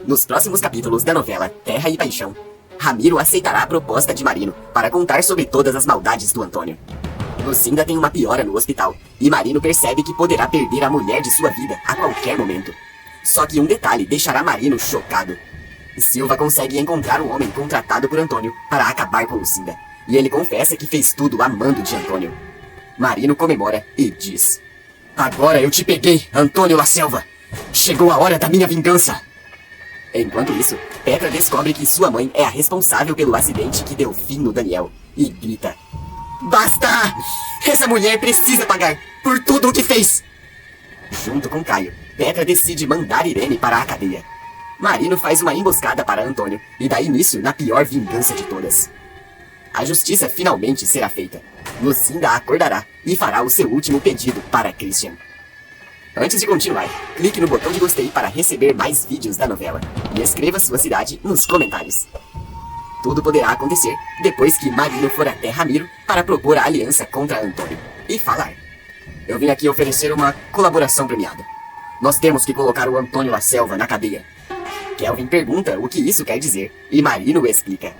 Nos próximos capítulos da novela Terra e Paixão, Ramiro aceitará a proposta de Marino para contar sobre todas as maldades do Antônio. Lucinda tem uma piora no hospital e Marino percebe que poderá perder a mulher de sua vida a qualquer momento. Só que um detalhe deixará Marino chocado. Silva consegue encontrar um homem contratado por Antônio para acabar com Lucinda, e ele confessa que fez tudo amando de Antônio. Marino comemora e diz: "Agora eu te peguei, Antônio La Selva! Chegou a hora da minha vingança!" Enquanto isso, Petra descobre que sua mãe é a responsável pelo acidente que deu fim no Daniel e grita: "Basta! Essa mulher precisa pagar por tudo o que fez!" Junto com Caio, Petra decide mandar Irene para a cadeia. Marino faz uma emboscada para Antônio e dá início na pior vingança de todas. A justiça finalmente será feita. Lucinda acordará e fará o seu último pedido para Christian. Antes de continuar, clique no botão de gostei para receber mais vídeos da novela e escreva sua cidade nos comentários. Tudo poderá acontecer depois que Marino for até Ramiro para propor a aliança contra Antônio e falar: "Eu vim aqui oferecer uma colaboração premiada. Nós temos que colocar o Antônio La Selva na cadeia." Kelvin pergunta o que isso quer dizer e Marino explica: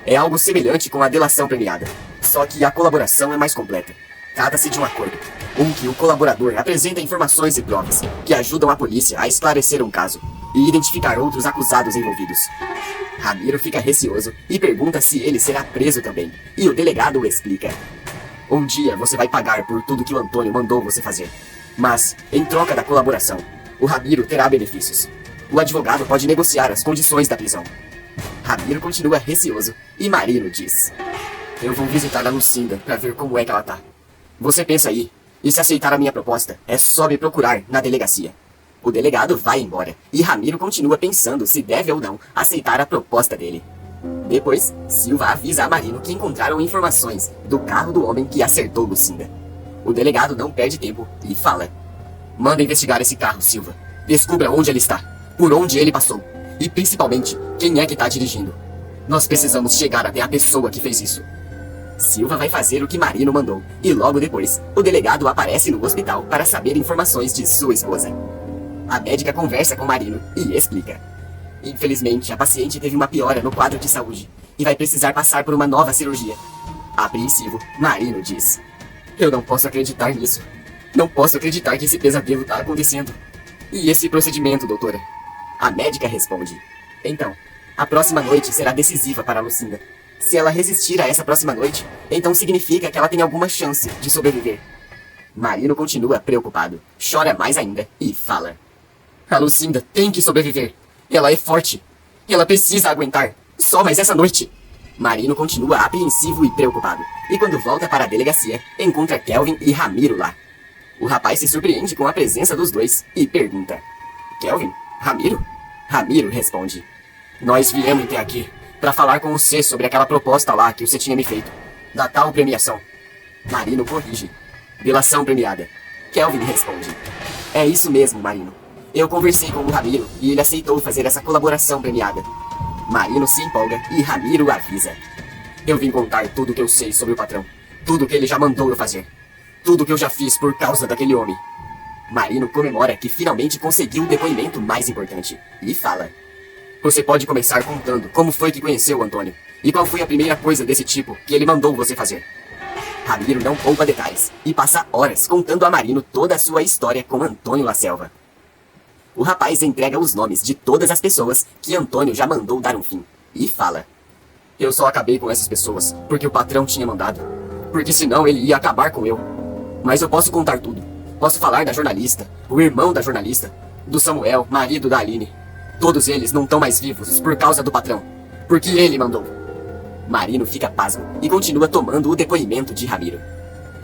"É algo semelhante com a delação premiada, só que a colaboração é mais completa. Trata-se de um acordo, que o colaborador apresenta informações e provas que ajudam a polícia a esclarecer um caso e identificar outros acusados envolvidos." Ramiro fica receoso e pergunta se ele será preso também, e o delegado explica: "Um dia você vai pagar por tudo que o Antônio mandou você fazer, mas, em troca da colaboração, o Ramiro terá benefícios. O advogado pode negociar as condições da prisão." Ramiro continua receoso e Marino diz: "Eu vou visitar a Lucinda para ver como é que ela tá. Você pensa aí, e se aceitar a minha proposta, é só me procurar na delegacia." O delegado vai embora e Ramiro continua pensando se deve ou não aceitar a proposta dele. Depois, Silva avisa a Marino que encontraram informações do carro do homem que acertou Lucinda. O delegado não perde tempo e fala: "Manda investigar esse carro, Silva. Descubra onde ele está, por onde ele passou, e principalmente, quem é que está dirigindo. Nós precisamos chegar até a pessoa que fez isso." Silva vai fazer o que Marino mandou, e logo depois, o delegado aparece no hospital para saber informações de sua esposa. A médica conversa com Marino e explica: "Infelizmente, a paciente teve uma piora no quadro de saúde e vai precisar passar por uma nova cirurgia." Apreensivo, Marino diz: "Eu não posso acreditar nisso. Não posso acreditar que esse pesadelo está acontecendo. E esse procedimento, doutora?" A médica responde: "Então, a próxima noite será decisiva para a Lucinda. Se ela resistir a essa próxima noite, então significa que ela tem alguma chance de sobreviver." Marino continua preocupado, chora mais ainda e fala: "A Lucinda tem que sobreviver. Ela é forte. Ela precisa aguentar. Só mais essa noite." Marino continua apreensivo e preocupado, e quando volta para a delegacia, encontra Kelvin e Ramiro lá. O rapaz se surpreende com a presença dos dois e pergunta: "Kelvin? Ramiro?" Ramiro responde: "Nós viemos até aqui para falar com você sobre aquela proposta lá que você tinha me feito, da tal premiação." Marino corrige: "Delação premiada." Kelvin responde: "É isso mesmo, Marino. Eu conversei com o Ramiro e ele aceitou fazer essa colaboração premiada." Marino se empolga e Ramiro avisa: "Eu vim contar tudo o que eu sei sobre o patrão, tudo o que ele já mandou eu fazer, tudo o que eu já fiz por causa daquele homem." Marino comemora que finalmente conseguiu o depoimento mais importante e fala: "Você pode começar contando como foi que conheceu o Antônio e qual foi a primeira coisa desse tipo que ele mandou você fazer." Ramiro não poupa detalhes e passa horas contando a Marino toda a sua história com Antônio La Selva. O rapaz entrega os nomes de todas as pessoas que Antônio já mandou dar um fim e fala: "Eu só acabei com essas pessoas porque o patrão tinha mandado, porque senão ele ia acabar com eu. Mas eu posso contar tudo. Posso falar da jornalista, o irmão da jornalista, do Samuel, marido da Aline. Todos eles não estão mais vivos por causa do patrão, porque ele mandou." Marino fica pasmo e continua tomando o depoimento de Ramiro.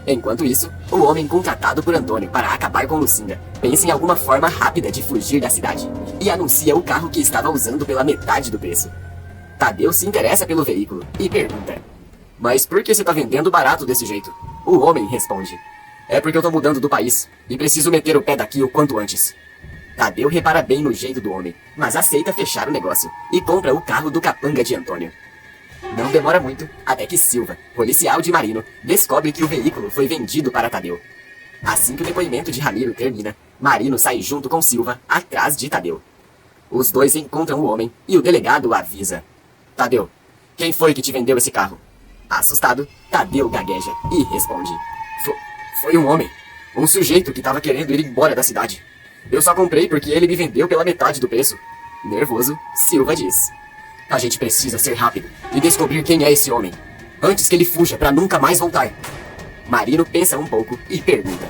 Enquanto isso, o homem contratado por Antônio para acabar com Lucinda pensa em alguma forma rápida de fugir da cidade e anuncia o carro que estava usando pela metade do preço. Tadeu se interessa pelo veículo e pergunta: "Mas por que você está vendendo barato desse jeito?" O homem responde: "É porque eu tô mudando do país e preciso meter o pé daqui o quanto antes." Tadeu repara bem no jeito do homem, mas aceita fechar o negócio e compra o carro do capanga de Antônio. Não demora muito até que Silva, policial de Marino, descobre que o veículo foi vendido para Tadeu. Assim que o depoimento de Ramiro termina, Marino sai junto com Silva atrás de Tadeu. Os dois encontram o homem e o delegado avisa. Tadeu, quem foi que te vendeu esse carro? Assustado, Tadeu gagueja e responde. Foi um homem. Um sujeito que estava querendo ir embora da cidade. Eu só comprei porque ele me vendeu pela metade do preço. Nervoso, Silva diz. A gente precisa ser rápido e descobrir quem é esse homem, antes que ele fuja pra nunca mais voltar. Marino pensa um pouco e pergunta.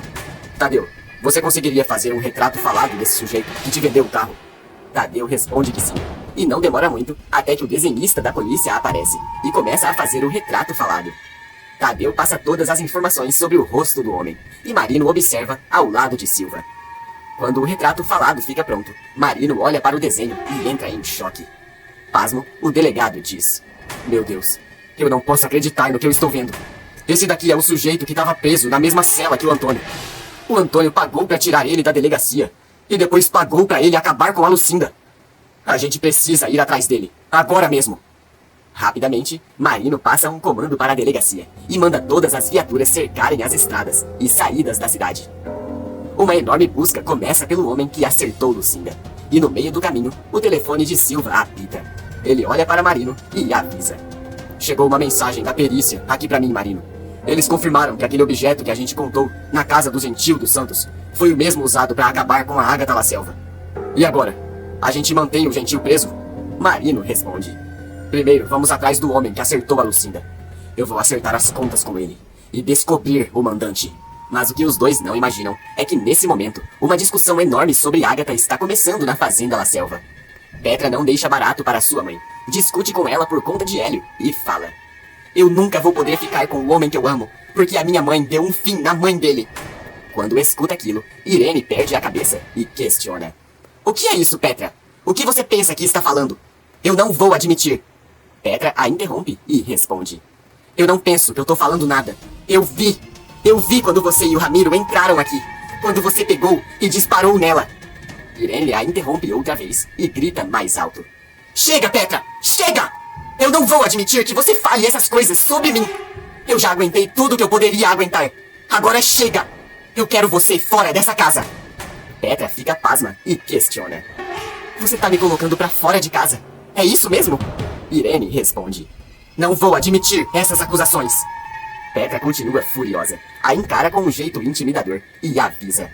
Tadeu, você conseguiria fazer um retrato falado desse sujeito que te vendeu o carro? Tadeu responde que sim. E não demora muito até que o desenhista da polícia aparece e começa a fazer o retrato falado. Tadeu passa todas as informações sobre o rosto do homem e Marino observa ao lado de Silva. Quando o retrato falado fica pronto, Marino olha para o desenho e entra em choque. Pasmo, o delegado diz. Meu Deus, eu não posso acreditar no que eu estou vendo. Esse daqui é o sujeito que estava preso na mesma cela que o Antônio. O Antônio pagou para tirar ele da delegacia e depois pagou para ele acabar com a Lucinda. A gente precisa ir atrás dele, agora mesmo. Rapidamente, Marino passa um comando para a delegacia e manda todas as viaturas cercarem as estradas e saídas da cidade. Uma enorme busca começa pelo homem que acertou Lucinda. E no meio do caminho, o telefone de Silva apita. Ele olha para Marino e avisa. Chegou uma mensagem da perícia aqui para mim, Marino. Eles confirmaram que aquele objeto que a gente contou na casa do Gentil dos Santos foi o mesmo usado para acabar com a Agatha La Selva. E agora? A gente mantém o Gentil preso? Marino responde. Primeiro, vamos atrás do homem que acertou a Lucinda. Eu vou acertar as contas com ele e descobrir o mandante. Mas o que os dois não imaginam é que nesse momento, uma discussão enorme sobre Agatha está começando na fazenda La Selva. Petra não deixa barato para sua mãe. Discute com ela por conta de Hélio e fala. Eu nunca vou poder ficar com o homem que eu amo, porque a minha mãe deu um fim na mãe dele. Quando escuta aquilo, Irene perde a cabeça e questiona. O que é isso, Petra? O que você pensa que está falando? Eu não vou admitir. Petra a interrompe e responde. Eu não penso que eu tô falando nada. Eu vi quando você e o Ramiro entraram aqui. Quando você pegou e disparou nela. Irene a interrompe outra vez e grita mais alto. Chega, Petra! Chega! Eu não vou admitir que você fale essas coisas sobre mim. Eu já aguentei tudo que eu poderia aguentar. Agora chega! Eu quero você fora dessa casa. Petra fica pasma e questiona. Você tá me colocando pra fora de casa? É isso mesmo? Irene responde. Não vou admitir essas acusações. Petra continua furiosa, a encara com um jeito intimidador e avisa.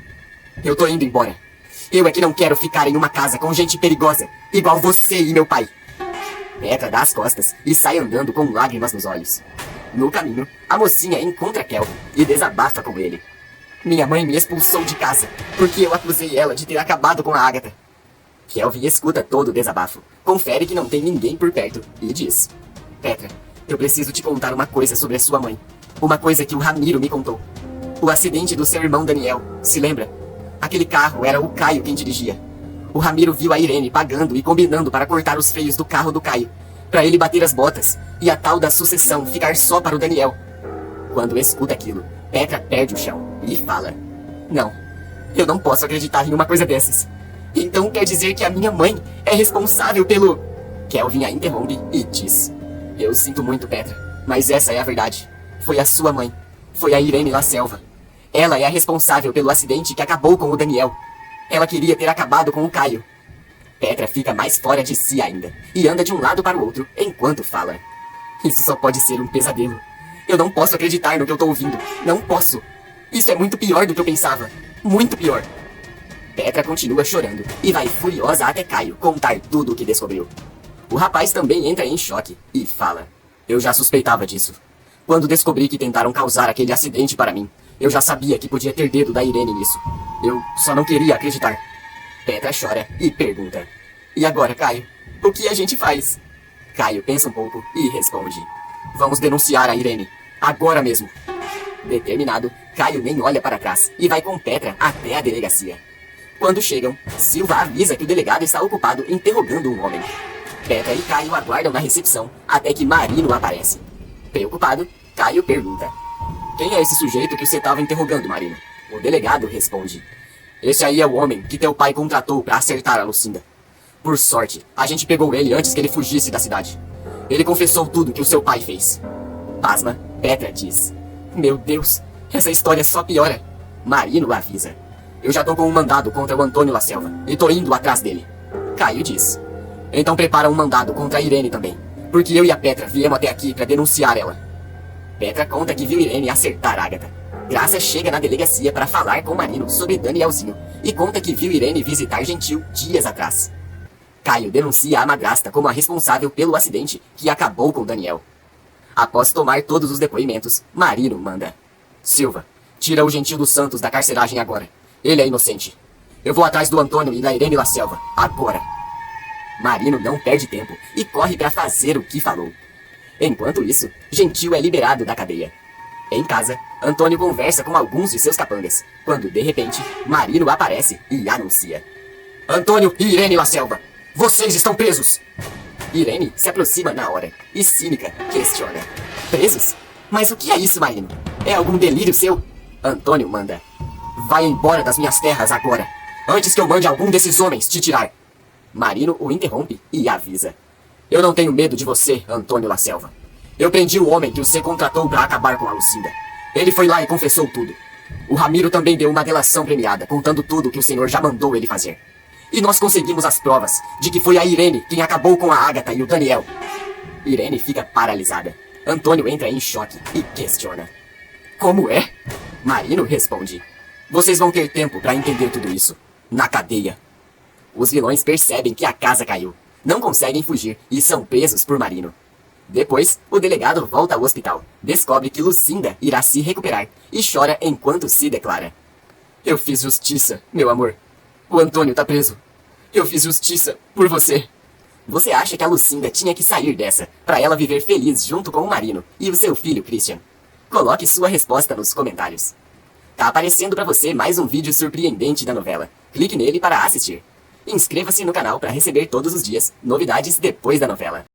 Eu tô indo embora. Eu é que não quero ficar em uma casa com gente perigosa, igual você e meu pai. Petra dá as costas e sai andando com lágrimas nos olhos. No caminho, a mocinha encontra Kelvin e desabafa com ele. Minha mãe me expulsou de casa, porque eu acusei ela de ter acabado com a Agatha. Kelvin escuta todo o desabafo, confere que não tem ninguém por perto e diz. Petra, eu preciso te contar uma coisa sobre a sua mãe. Uma coisa que o Ramiro me contou. O acidente do seu irmão Daniel, se lembra? Aquele carro era o Caio quem dirigia. O Ramiro viu a Irene pagando e combinando para cortar os freios do carro do Caio, para ele bater as botas e a tal da sucessão ficar só para o Daniel. Quando escuta aquilo, Petra perde o chão e fala. Não, eu não posso acreditar em uma coisa dessas. Então quer dizer que a minha mãe é responsável pelo... Kelvin a interrompe e diz. Eu sinto muito, Petra, mas essa é a verdade. Foi a sua mãe. Foi a Irene La Selva. Ela é a responsável pelo acidente que acabou com o Daniel. Ela queria ter acabado com o Caio. Petra fica mais fora de si ainda e anda de um lado para o outro enquanto fala. Isso só pode ser um pesadelo. Eu não posso acreditar no que eu tô ouvindo. Não posso. Isso é muito pior do que eu pensava. Muito pior. Petra continua chorando e vai furiosa até Caio contar tudo o que descobriu. O rapaz também entra em choque e fala. Eu já suspeitava disso. Quando descobri que tentaram causar aquele acidente para mim, eu já sabia que podia ter dedo da Irene nisso. Eu só não queria acreditar. Petra chora e pergunta. E agora, Caio? O que a gente faz? Caio pensa um pouco e responde. Vamos denunciar a Irene. Agora mesmo. Determinado, Caio nem olha para trás e vai com Petra até a delegacia. Quando chegam, Silva avisa que o delegado está ocupado interrogando um homem. Petra e Caio aguardam na recepção até que Marino aparece. Preocupado, Caio pergunta. Quem é esse sujeito que você estava interrogando, Marino? O delegado responde. Esse aí é o homem que teu pai contratou para acertar a Lucinda. Por sorte, a gente pegou ele antes que ele fugisse da cidade. Ele confessou tudo que o seu pai fez. Pasma, Petra diz. Meu Deus, essa história só piora. Marino avisa. Eu já tô com um mandado contra o Antônio La Selva e tô indo atrás dele. Caio diz. Então prepara um mandado contra a Irene também, porque eu e a Petra viemos até aqui para denunciar ela. Petra conta que viu Irene acertar Agatha. Graça chega na delegacia para falar com Marino sobre Danielzinho e conta que viu Irene visitar Gentil dias atrás. Caio denuncia a madrasta como a responsável pelo acidente que acabou com Daniel. Após tomar todos os depoimentos, Marino manda: Silva, tira o Gentil dos Santos da carceragem agora. Ele é inocente. Eu vou atrás do Antônio e da Irene La Selva, agora. Marino não perde tempo e corre para fazer o que falou. Enquanto isso, Gentil é liberado da cadeia. Em casa, Antônio conversa com alguns de seus capangas, quando de repente, Marino aparece e anuncia: Antônio e Irene La Selva, vocês estão presos! Irene se aproxima na hora e cínica questiona: Presos? Mas o que é isso, Marino? É algum delírio seu? Antônio manda: Vai embora das minhas terras agora, antes que eu mande algum desses homens te tirar. Marino o interrompe e avisa: Eu não tenho medo de você, Antônio La Selva. Eu prendi o homem que você contratou para acabar com a Lucinda. Ele foi lá e confessou tudo. O Ramiro também deu uma delação premiada, contando tudo o que o senhor já mandou ele fazer. E nós conseguimos as provas de que foi a Irene quem acabou com a Agatha e o Daniel. Irene fica paralisada. Antônio entra em choque e questiona: Como é? Marino responde: Vocês vão ter tempo para entender tudo isso. Na cadeia. Os vilões percebem que a casa caiu, não conseguem fugir e são presos por Marino. Depois, o delegado volta ao hospital, descobre que Lucinda irá se recuperar e chora enquanto se declara: Eu fiz justiça, meu amor. O Antônio tá preso. Eu fiz justiça por você. Você acha que a Lucinda tinha que sair dessa, para ela viver feliz junto com o Marino e o seu filho Christian? Coloque sua resposta nos comentários. Tá aparecendo para você mais um vídeo surpreendente da novela. Clique nele para assistir. Inscreva-se no canal para receber todos os dias novidades depois da novela.